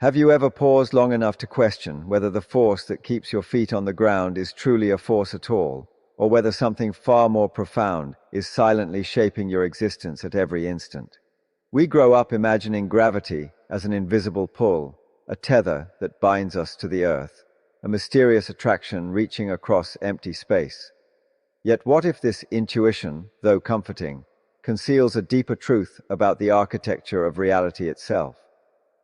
Have you ever paused long enough to question whether the force that keeps your feet on the ground is truly a force at all, or whether something far more profound is silently shaping your existence at every instant? We grow up imagining gravity as an invisible pull, a tether that binds us to the earth, a mysterious attraction reaching across empty space. Yet what if this intuition, though comforting, conceals a deeper truth about the architecture of reality itself?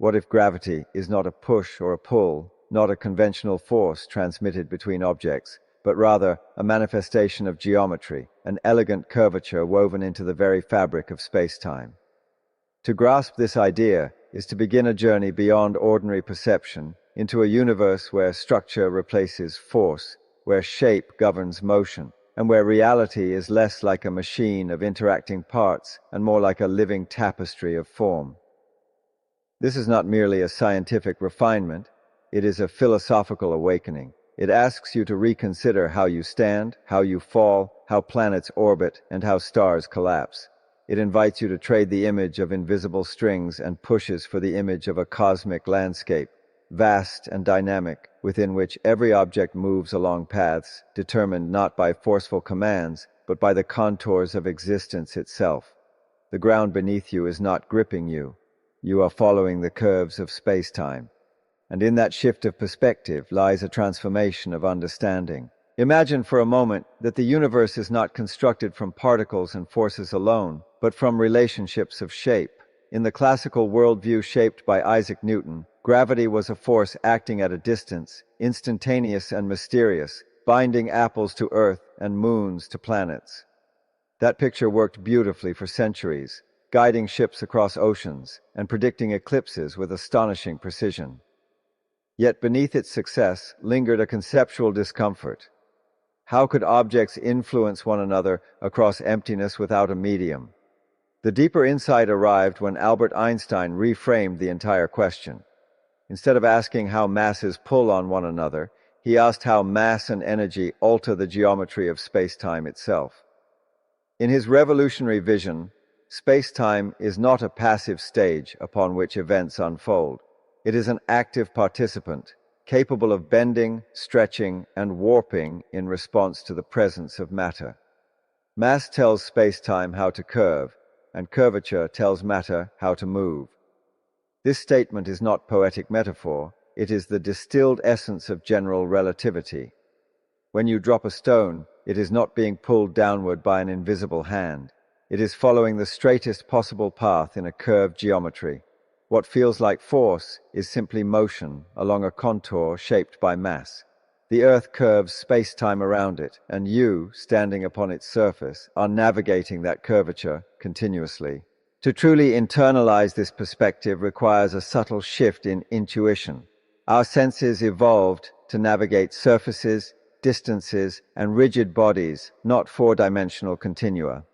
What if gravity is not a push or a pull, not a conventional force transmitted between objects, but rather a manifestation of geometry, an elegant curvature woven into the very fabric of space-time? To grasp this idea is to begin a journey beyond ordinary perception into a universe where structure replaces force, where shape governs motion, and where reality is less like a machine of interacting parts and more like a living tapestry of form. This is not merely a scientific refinement, it is a philosophical awakening. It asks you to reconsider how you stand, how you fall, how planets orbit, and how stars collapse. It invites you to trade the image of invisible strings and pushes for the image of a cosmic landscape, vast and dynamic, within which every object moves along paths determined not by forceful commands, but by the contours of existence itself. The ground beneath you is not gripping you. You are following the curves of space-time. And in that shift of perspective lies a transformation of understanding. Imagine for a moment that the universe is not constructed from particles and forces alone, but from relationships of shape. In the classical worldview shaped by Isaac Newton, gravity was a force acting at a distance, instantaneous and mysterious, binding apples to Earth and moons to planets. That picture worked beautifully for centuries, guiding ships across oceans and predicting eclipses with astonishing precision. Yet beneath its success lingered a conceptual discomfort. How could objects influence one another across emptiness without a medium? The deeper insight arrived when Albert Einstein reframed the entire question. Instead of asking how masses pull on one another, he asked how mass and energy alter the geometry of space-time itself. In his revolutionary vision, space-time is not a passive stage upon which events unfold. It is an active participant, capable of bending, stretching, and warping in response to the presence of matter. Mass tells space-time how to curve, and curvature tells matter how to move. This statement is not poetic metaphor, it is the distilled essence of general relativity. When you drop a stone, it is not being pulled downward by an invisible hand. It is following the straightest possible path in a curved geometry. What feels like force is simply motion along a contour shaped by mass. The Earth curves space-time around it, and you, standing upon its surface, are navigating that curvature continuously. To truly internalize this perspective requires a subtle shift in intuition. Our senses evolved to navigate surfaces, distances, and rigid bodies, not four-dimensional continua.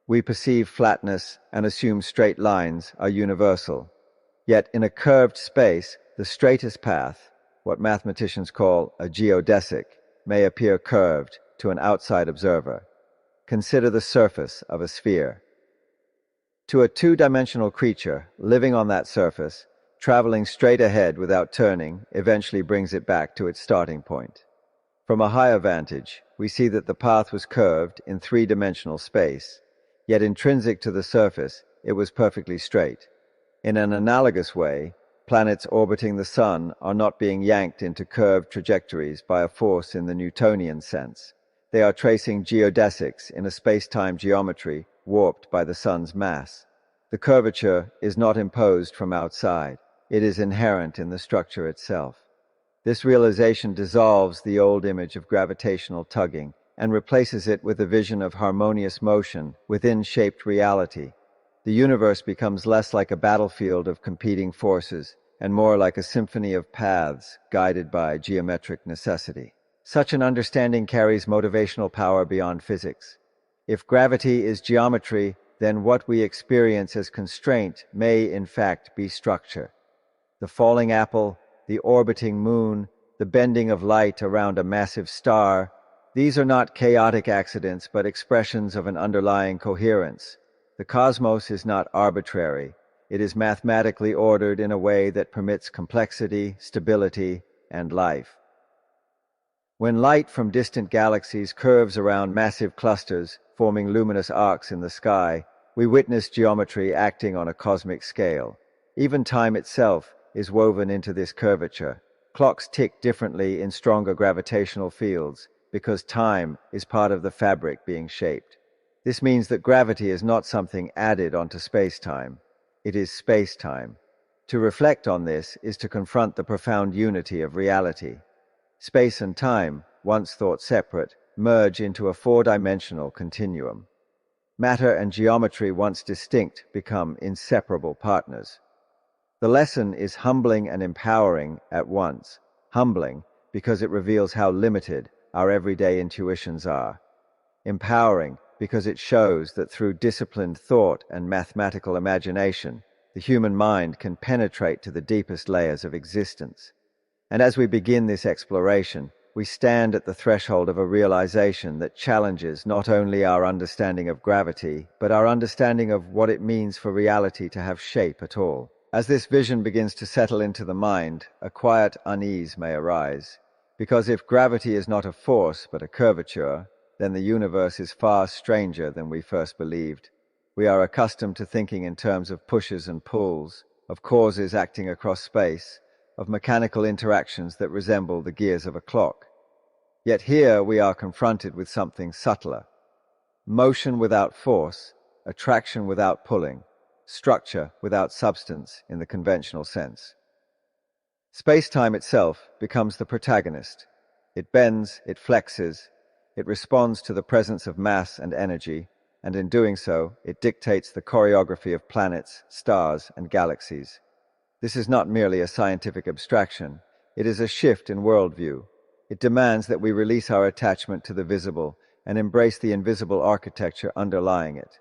We perceive flatness and assume straight lines are universal. Yet in a curved space, the straightest path, what mathematicians call a geodesic, may appear curved to an outside observer. Consider the surface of a sphere. To a two-dimensional creature living on that surface, traveling straight ahead without turning eventually brings it back to its starting point. From a higher vantage, we see that the path was curved in three-dimensional space, yet intrinsic to the surface, it was perfectly straight. In an analogous way, planets orbiting the Sun are not being yanked into curved trajectories by a force in the Newtonian sense. They are tracing geodesics in a space-time geometry warped by the Sun's mass. The curvature is not imposed from outside. It is inherent in the structure itself. This realization dissolves the old image of gravitational tugging and replaces it with a vision of harmonious motion within shaped reality. The universe becomes less like a battlefield of competing forces and more like a symphony of paths guided by geometric necessity. Such an understanding carries motivational power beyond physics. If gravity is geometry, then what we experience as constraint may in fact be structure. The falling apple, the orbiting moon, the bending of light around a massive star, these are not chaotic accidents but expressions of an underlying coherence. The cosmos is not arbitrary. It is mathematically ordered in a way that permits complexity, stability, and life. When light from distant galaxies curves around massive clusters, forming luminous arcs in the sky, we witness geometry acting on a cosmic scale. Even time itself is woven into this curvature. Clocks tick differently in stronger gravitational fields because time is part of the fabric being shaped. This means that gravity is not something added onto space-time. It is space-time. To reflect on this is to confront the profound unity of reality. Space and time, once thought separate, merge into a four-dimensional continuum. Matter and geometry, once distinct, become inseparable partners. The lesson is humbling and empowering at once. Humbling because it reveals how limited our everyday intuitions are. Empowering because it shows that through disciplined thought and mathematical imagination, the human mind can penetrate to the deepest layers of existence. And as we begin this exploration, we stand at the threshold of a realization that challenges not only our understanding of gravity, but our understanding of what it means for reality to have shape at all. As this vision begins to settle into the mind, a quiet unease may arise. Because if gravity is not a force but a curvature, then the universe is far stranger than we first believed. We are accustomed to thinking in terms of pushes and pulls, of causes acting across space, of mechanical interactions that resemble the gears of a clock. Yet here we are confronted with something subtler. Motion without force, attraction without pulling, structure without substance in the conventional sense. Space-time itself becomes the protagonist. It bends, it flexes, it responds to the presence of mass and energy, and in doing so, it dictates the choreography of planets, stars, and galaxies. This is not merely a scientific abstraction, it is a shift in worldview. It demands that we release our attachment to the visible and embrace the invisible architecture underlying it.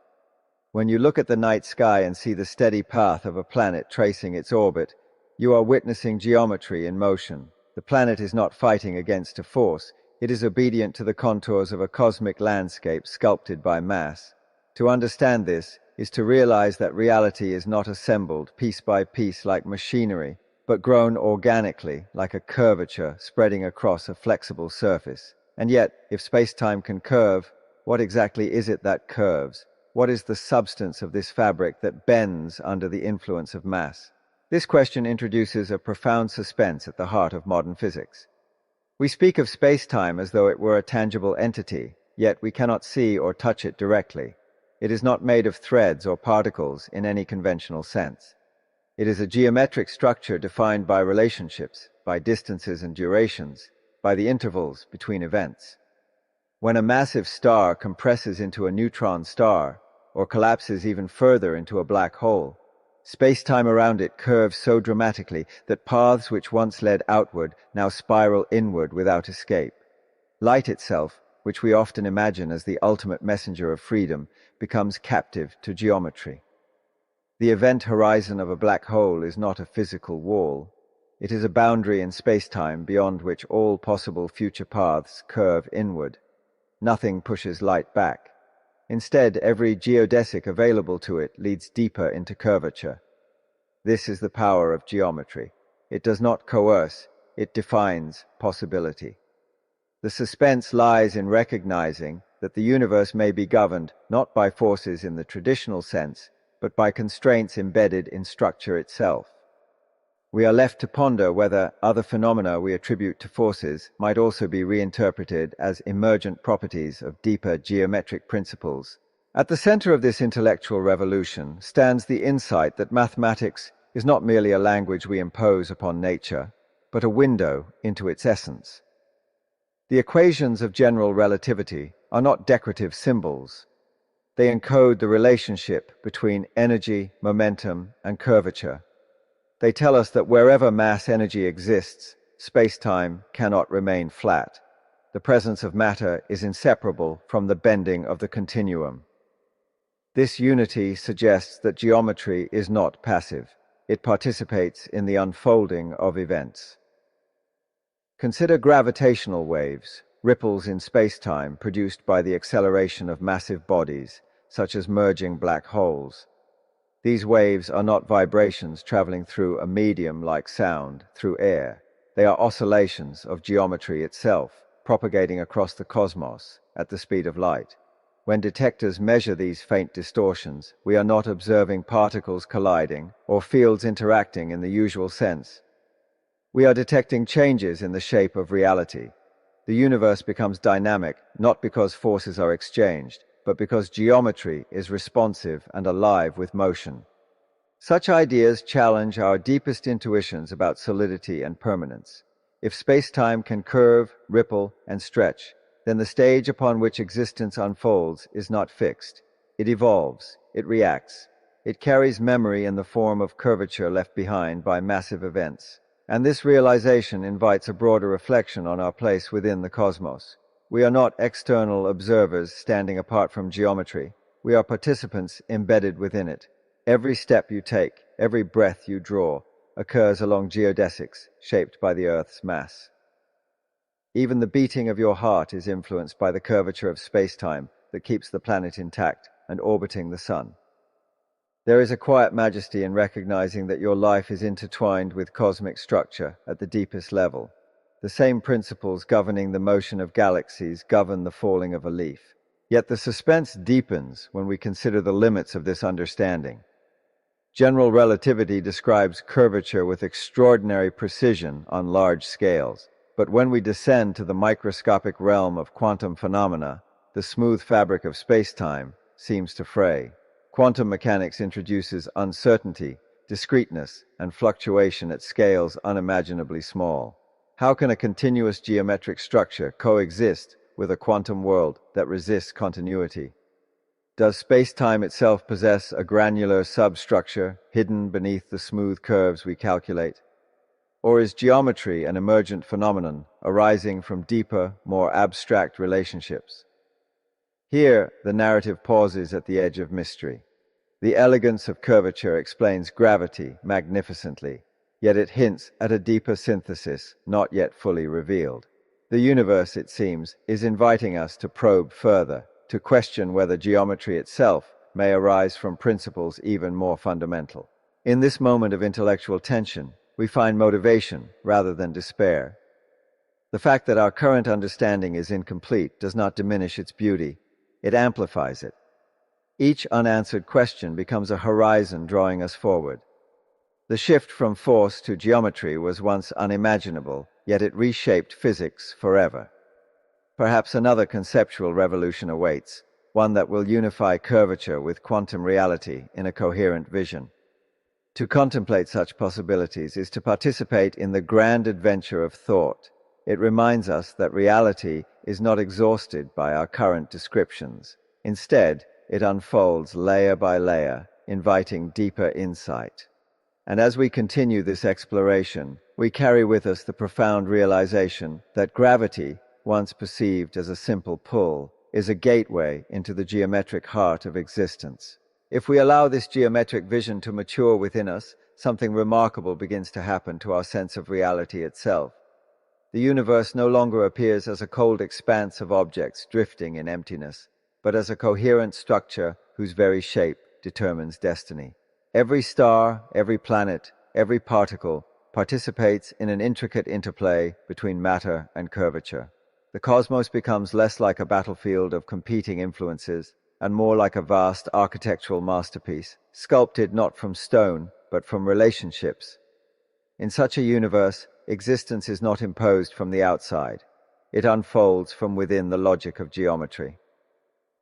When you look at the night sky and see the steady path of a planet tracing its orbit, you are witnessing geometry in motion. The planet is not fighting against a force, it is obedient to the contours of a cosmic landscape sculpted by mass. To understand this is to realize that reality is not assembled piece by piece like machinery, but grown organically like a curvature spreading across a flexible surface. And yet, if space-time can curve, what exactly is it that curves? What is the substance of this fabric that bends under the influence of mass? This question introduces a profound suspense at the heart of modern physics. We speak of space-time as though it were a tangible entity, yet we cannot see or touch it directly. It is not made of threads or particles in any conventional sense. It is a geometric structure defined by relationships, by distances and durations, by the intervals between events. When a massive star compresses into a neutron star, or collapses even further into a black hole, space-time around it curves so dramatically that paths which once led outward now spiral inward without escape. Light itself, which we often imagine as the ultimate messenger of freedom, becomes captive to geometry. The event horizon of a black hole is not a physical wall. It is a boundary in space-time beyond which all possible future paths curve inward. Nothing pushes light back. Instead, every geodesic available to it leads deeper into curvature. This is the power of geometry. It does not coerce, it defines possibility. The suspense lies in recognizing that the universe may be governed not by forces in the traditional sense, but by constraints embedded in structure itself. We are left to ponder whether other phenomena we attribute to forces might also be reinterpreted as emergent properties of deeper geometric principles. At the center of this intellectual revolution stands the insight that mathematics is not merely a language we impose upon nature, but a window into its essence. The equations of general relativity are not decorative symbols. They encode the relationship between energy, momentum, and curvature. They tell us that wherever mass energy exists, space-time cannot remain flat. The presence of matter is inseparable from the bending of the continuum. This unity suggests that geometry is not passive. It participates in the unfolding of events. Consider gravitational waves, ripples in space-time produced by the acceleration of massive bodies, such as merging black holes. These waves are not vibrations traveling through a medium like sound through air. They are oscillations of geometry itself, propagating across the cosmos at the speed of light. When detectors measure these faint distortions, we are not observing particles colliding or fields interacting in the usual sense. We are detecting changes in the shape of reality. The universe becomes dynamic not because forces are exchanged, but because geometry is responsive and alive with motion. Such ideas challenge our deepest intuitions about solidity and permanence. If space-time can curve, ripple, and stretch, then the stage upon which existence unfolds is not fixed. It evolves, it reacts, it carries memory in the form of curvature left behind by massive events. And this realization invites a broader reflection on our place within the cosmos. We are not external observers standing apart from geometry. We are participants embedded within it. Every step you take, every breath you draw, occurs along geodesics shaped by the Earth's mass. Even the beating of your heart is influenced by the curvature of space-time that keeps the planet intact and orbiting the sun. There is a quiet majesty in recognizing that your life is intertwined with cosmic structure at the deepest level. The same principles governing the motion of galaxies govern the falling of a leaf. Yet the suspense deepens when we consider the limits of this understanding. General relativity describes curvature with extraordinary precision on large scales. But when we descend to the microscopic realm of quantum phenomena, the smooth fabric of space-time seems to fray. Quantum mechanics introduces uncertainty, discreteness, and fluctuation at scales unimaginably small. How can a continuous geometric structure coexist with a quantum world that resists continuity? Does space-time itself possess a granular substructure hidden beneath the smooth curves we calculate? Or is geometry an emergent phenomenon arising from deeper, more abstract relationships? Here, the narrative pauses at the edge of mystery. The elegance of curvature explains gravity magnificently, yet it hints at a deeper synthesis not yet fully revealed. The universe, it seems, is inviting us to probe further, to question whether geometry itself may arise from principles even more fundamental. In this moment of intellectual tension, we find motivation rather than despair. The fact that our current understanding is incomplete does not diminish its beauty, it amplifies it. Each unanswered question becomes a horizon drawing us forward. The shift from force to geometry was once unimaginable, yet it reshaped physics forever. Perhaps another conceptual revolution awaits, one that will unify curvature with quantum reality in a coherent vision. To contemplate such possibilities is to participate in the grand adventure of thought. It reminds us that reality is not exhausted by our current descriptions. Instead, it unfolds layer by layer, inviting deeper insight. And as we continue this exploration, we carry with us the profound realization that gravity, once perceived as a simple pull, is a gateway into the geometric heart of existence. If we allow this geometric vision to mature within us, something remarkable begins to happen to our sense of reality itself. The universe no longer appears as a cold expanse of objects drifting in emptiness, but as a coherent structure whose very shape determines destiny. Every star, every planet, every particle participates in an intricate interplay between matter and curvature. The cosmos becomes less like a battlefield of competing influences and more like a vast architectural masterpiece, sculpted not from stone, but from relationships. In such a universe, existence is not imposed from the outside. It unfolds from within the logic of geometry.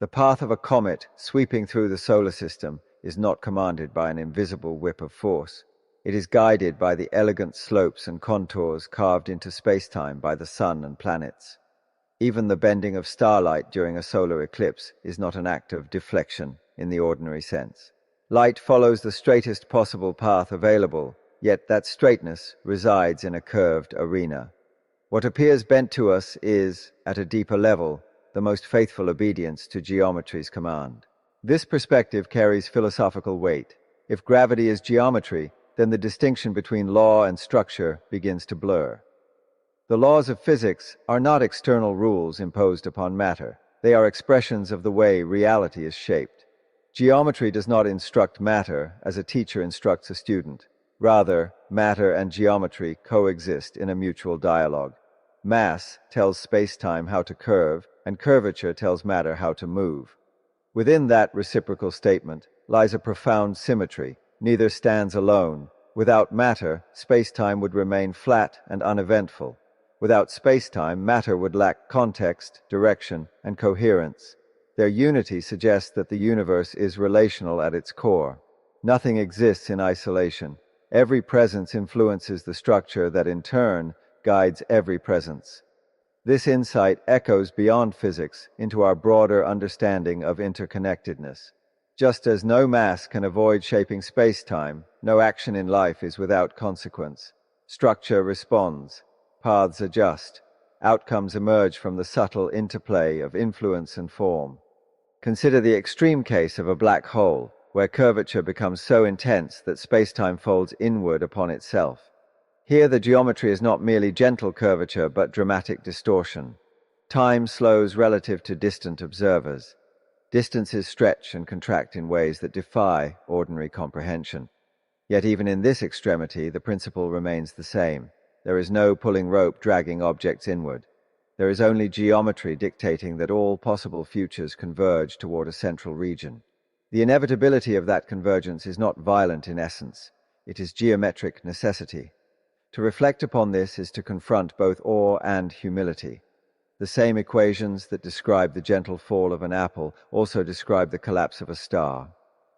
The path of a comet sweeping through the solar system is not commanded by an invisible whip of force. It is guided by the elegant slopes and contours carved into space-time by the sun and planets. Even the bending of starlight during a solar eclipse is not an act of deflection in the ordinary sense. Light follows the straightest possible path available, yet that straightness resides in a curved arena. What appears bent to us is, at a deeper level, the most faithful obedience to geometry's command. This perspective carries philosophical weight. If gravity is geometry, then the distinction between law and structure begins to blur. The laws of physics are not external rules imposed upon matter. They are expressions of the way reality is shaped. Geometry does not instruct matter as a teacher instructs a student. Rather, matter and geometry coexist in a mutual dialogue. Mass tells spacetime how to curve, and curvature tells matter how to move. Within that reciprocal statement lies a profound symmetry. Neither stands alone. Without matter, spacetime would remain flat and uneventful. Without spacetime, matter would lack context, direction, and coherence. Their unity suggests that the universe is relational at its core. Nothing exists in isolation. Every presence influences the structure that in turn guides every presence. This insight echoes beyond physics into our broader understanding of interconnectedness. Just as no mass can avoid shaping space-time, no action in life is without consequence. Structure responds, paths adjust, outcomes emerge from the subtle interplay of influence and form. Consider the extreme case of a black hole, where curvature becomes so intense that spacetime folds inward upon itself. Here the geometry is not merely gentle curvature but dramatic distortion. Time slows relative to distant observers. Distances stretch and contract in ways that defy ordinary comprehension. Yet even in this extremity, the principle remains the same. There is no pulling rope dragging objects inward. There is only geometry dictating that all possible futures converge toward a central region. The inevitability of that convergence is not violent in essence. It is geometric necessity. To reflect upon this is to confront both awe and humility. The same equations that describe the gentle fall of an apple also describe the collapse of a star.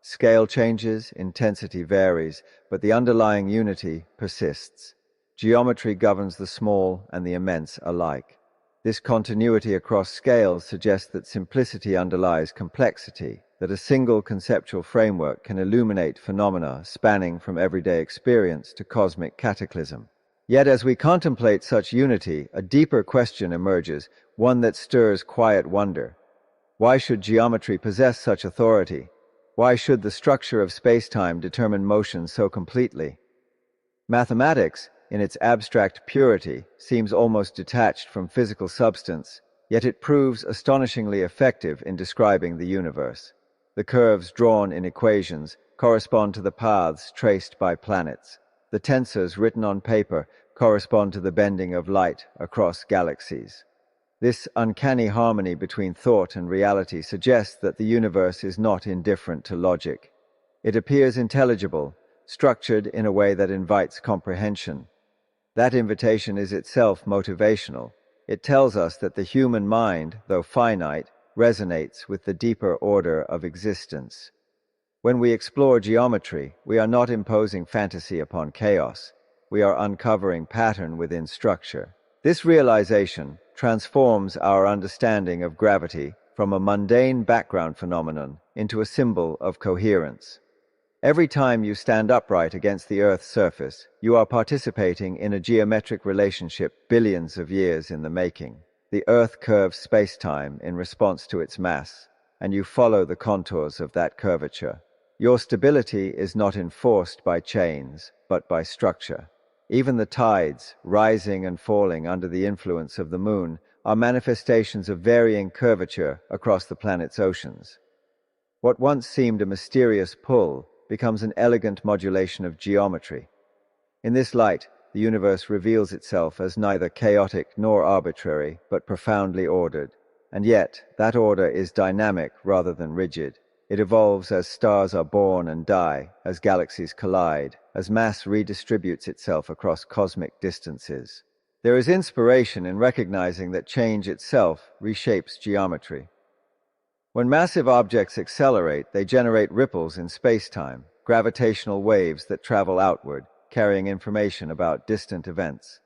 Scale changes, intensity varies, but the underlying unity persists. Geometry governs the small and the immense alike. This continuity across scales suggests that simplicity underlies complexity, that a single conceptual framework can illuminate phenomena spanning from everyday experience to cosmic cataclysm. Yet as we contemplate such unity, a deeper question emerges, one that stirs quiet wonder. Why should geometry possess such authority? Why should the structure of spacetime determine motion so completely? Mathematics, in its abstract purity, seems almost detached from physical substance, yet it proves astonishingly effective in describing the universe. The curves drawn in equations correspond to the paths traced by planets. The tensors written on paper correspond to the bending of light across galaxies. This uncanny harmony between thought and reality suggests that the universe is not indifferent to logic. It appears intelligible, structured in a way that invites comprehension. That invitation is itself motivational. It tells us that the human mind, though finite, resonates with the deeper order of existence. When we explore geometry, we are not imposing fantasy upon chaos. We are uncovering pattern within structure. This realization transforms our understanding of gravity from a mundane background phenomenon into a symbol of coherence. Every time you stand upright against the Earth's surface, you are participating in a geometric relationship billions of years in the making. The Earth curves space-time in response to its mass, and you follow the contours of that curvature. Your stability is not enforced by chains, but by structure. Even the tides, rising and falling under the influence of the moon, are manifestations of varying curvature across the planet's oceans. What once seemed a mysterious pull becomes an elegant modulation of geometry. In this light, the universe reveals itself as neither chaotic nor arbitrary, but profoundly ordered. And yet, that order is dynamic rather than rigid. It evolves as stars are born and die, as galaxies collide, as mass redistributes itself across cosmic distances. There is inspiration in recognizing that change itself reshapes geometry. When massive objects accelerate, they generate ripples in space-time, gravitational waves that travel outward, carrying information about distant events.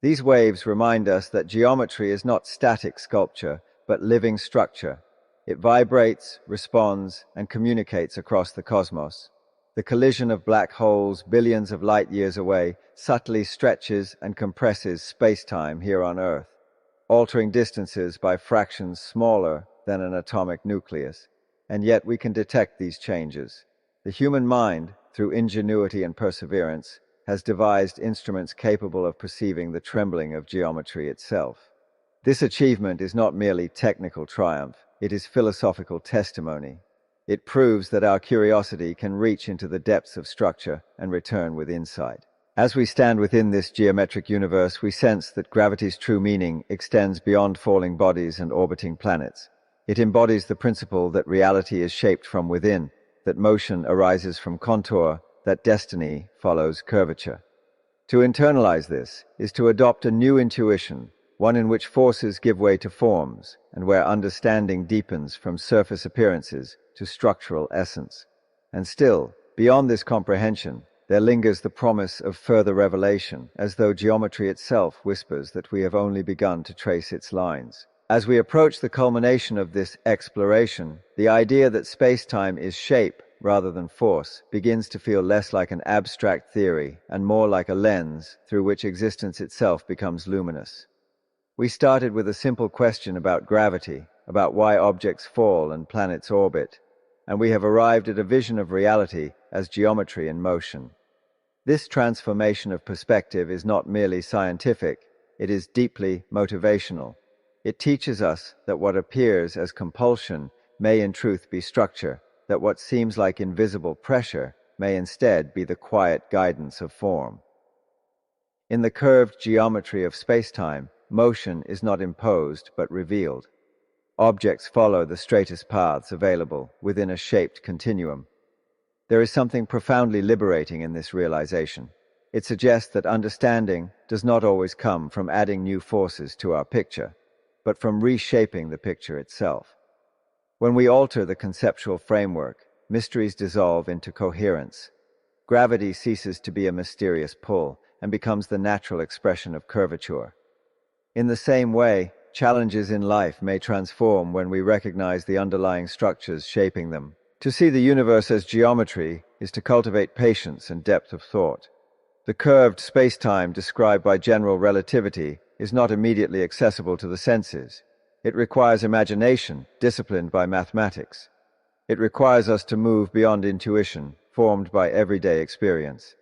These waves remind us that geometry is not static sculpture, but living structure. It vibrates, responds, and communicates across the cosmos. The collision of black holes billions of light years away subtly stretches and compresses space-time here on Earth, altering distances by fractions smaller than an atomic nucleus. And yet we can detect these changes. The human mind, through ingenuity and perseverance, has devised instruments capable of perceiving the trembling of geometry itself. This achievement is not merely technical triumph, it is philosophical testimony. It proves that our curiosity can reach into the depths of structure and return with insight. As we stand within this geometric universe, we sense that gravity's true meaning extends beyond falling bodies and orbiting planets. It embodies the principle that reality is shaped from within, that motion arises from contour, that destiny follows curvature. To internalize this is to adopt a new intuition, one in which forces give way to forms, and where understanding deepens from surface appearances to structural essence. And still, beyond this comprehension, there lingers the promise of further revelation, as though geometry itself whispers that we have only begun to trace its lines. As we approach the culmination of this exploration, the idea that space-time is shape rather than force begins to feel less like an abstract theory and more like a lens through which existence itself becomes luminous. We started with a simple question about gravity, about why objects fall and planets orbit, and we have arrived at a vision of reality as geometry in motion. This transformation of perspective is not merely scientific, it is deeply motivational. It teaches us that what appears as compulsion may in truth be structure, that what seems like invisible pressure may instead be the quiet guidance of form. In the curved geometry of spacetime, motion is not imposed but revealed. Objects follow the straightest paths available within a shaped continuum. There is something profoundly liberating in this realization. It suggests that understanding does not always come from adding new forces to our picture, but from reshaping the picture itself. When we alter the conceptual framework, mysteries dissolve into coherence. Gravity ceases to be a mysterious pull and becomes the natural expression of curvature. In the same way, challenges in life may transform when we recognize the underlying structures shaping them. To see the universe as geometry is to cultivate patience and depth of thought. The curved space-time described by general relativity is not immediately accessible to the senses. It requires imagination, disciplined by mathematics. It requires us to move beyond intuition, formed by everyday experience.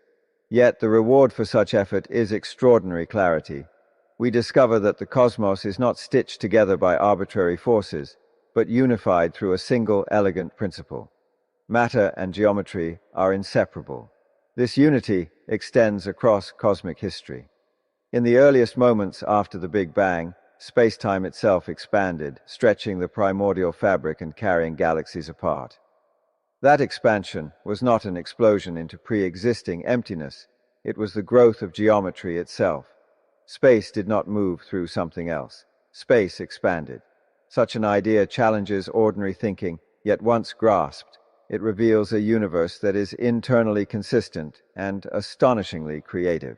Yet the reward for such effort is extraordinary clarity. We discover that the cosmos is not stitched together by arbitrary forces, but unified through a single elegant principle. Matter and geometry are inseparable. This unity extends across cosmic history. In the earliest moments after the Big Bang, space-time itself expanded, stretching the primordial fabric and carrying galaxies apart. That expansion was not an explosion into pre-existing emptiness, it was the growth of geometry itself. Space did not move through something else. Space expanded. Such an idea challenges ordinary thinking, yet once grasped, it reveals a universe that is internally consistent and astonishingly creative.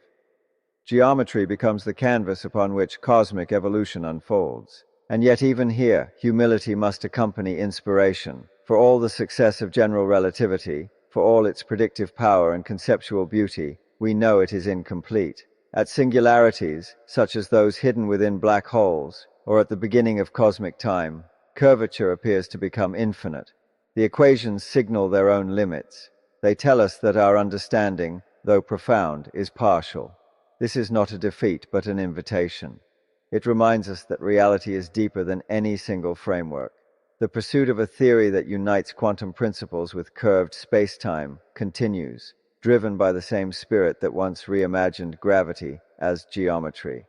Geometry becomes the canvas upon which cosmic evolution unfolds. And yet even here, humility must accompany inspiration. For all the success of general relativity, for all its predictive power and conceptual beauty, we know it is incomplete. At singularities, such as those hidden within black holes, or at the beginning of cosmic time, curvature appears to become infinite. The equations signal their own limits. They tell us that our understanding, though profound, is partial. This is not a defeat, but an invitation. It reminds us that reality is deeper than any single framework. The pursuit of a theory that unites quantum principles with curved space-time continues, driven by the same spirit that once reimagined gravity as geometry.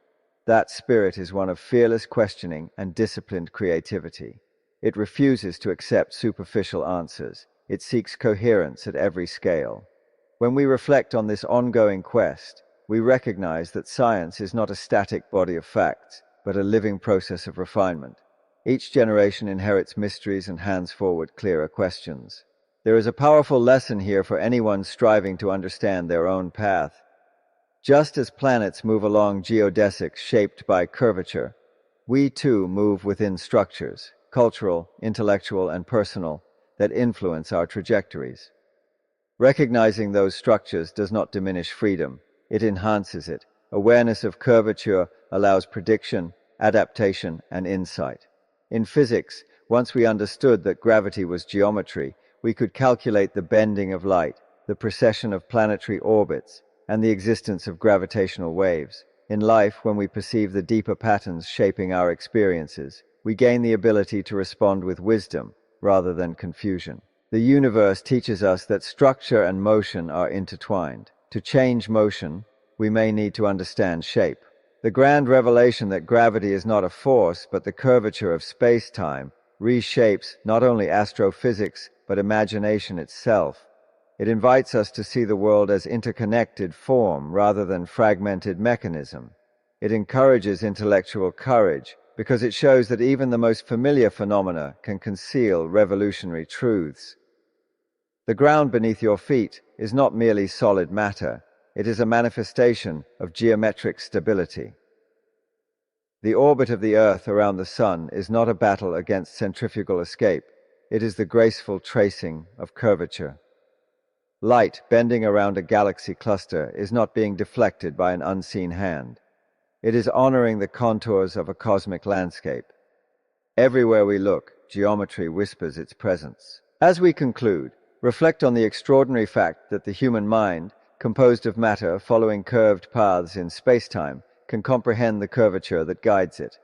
That spirit is one of fearless questioning and disciplined creativity. It refuses to accept superficial answers. It seeks coherence at every scale. When we reflect on this ongoing quest, we recognize that science is not a static body of facts, but a living process of refinement. Each generation inherits mysteries and hands forward clearer questions. There is a powerful lesson here for anyone striving to understand their own path. Just as planets move along geodesics shaped by curvature, we too move within structures, cultural, intellectual, and personal, that influence our trajectories. Recognizing those structures does not diminish freedom, it enhances it. Awareness of curvature allows prediction, adaptation, and insight. In physics, once we understood that gravity was geometry, we could calculate the bending of light, the precession of planetary orbits, and the existence of gravitational waves. In life, when we perceive the deeper patterns shaping our experiences, we gain the ability to respond with wisdom rather than confusion. The universe teaches us that structure and motion are intertwined. To change motion, we may need to understand shape. The grand revelation that gravity is not a force but the curvature of space-time reshapes not only astrophysics but imagination itself. It invites us to see the world as interconnected form rather than fragmented mechanism. It encourages intellectual courage because it shows that even the most familiar phenomena can conceal revolutionary truths. The ground beneath your feet is not merely solid matter, it is a manifestation of geometric stability. The orbit of the Earth around the Sun is not a battle against centrifugal escape, it is the graceful tracing of curvature. Light bending around a galaxy cluster is not being deflected by an unseen hand. It is honoring the contours of a cosmic landscape. Everywhere we look, geometry whispers its presence. As we conclude, reflect on the extraordinary fact that the human mind, composed of matter following curved paths in spacetime, can comprehend the curvature that guides it.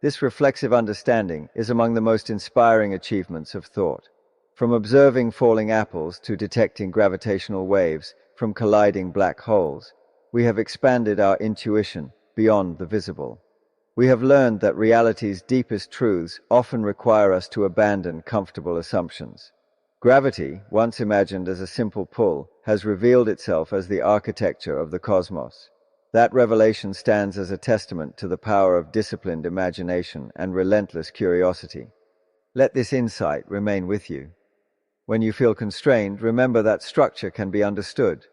This reflexive understanding is among the most inspiring achievements of thought. From observing falling apples to detecting gravitational waves from colliding black holes, we have expanded our intuition beyond the visible. We have learned that reality's deepest truths often require us to abandon comfortable assumptions. Gravity, once imagined as a simple pull, has revealed itself as the architecture of the cosmos. That revelation stands as a testament to the power of disciplined imagination and relentless curiosity. Let this insight remain with you. When you feel constrained, remember that structure can be understood.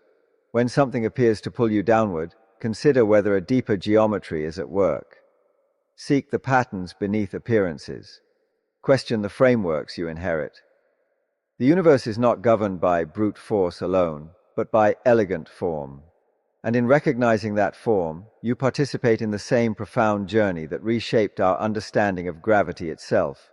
When something appears to pull you downward, consider whether a deeper geometry is at work. Seek the patterns beneath appearances. Question the frameworks you inherit. The universe is not governed by brute force alone, but by elegant form. And in recognizing that form, you participate in the same profound journey that reshaped our understanding of gravity itself.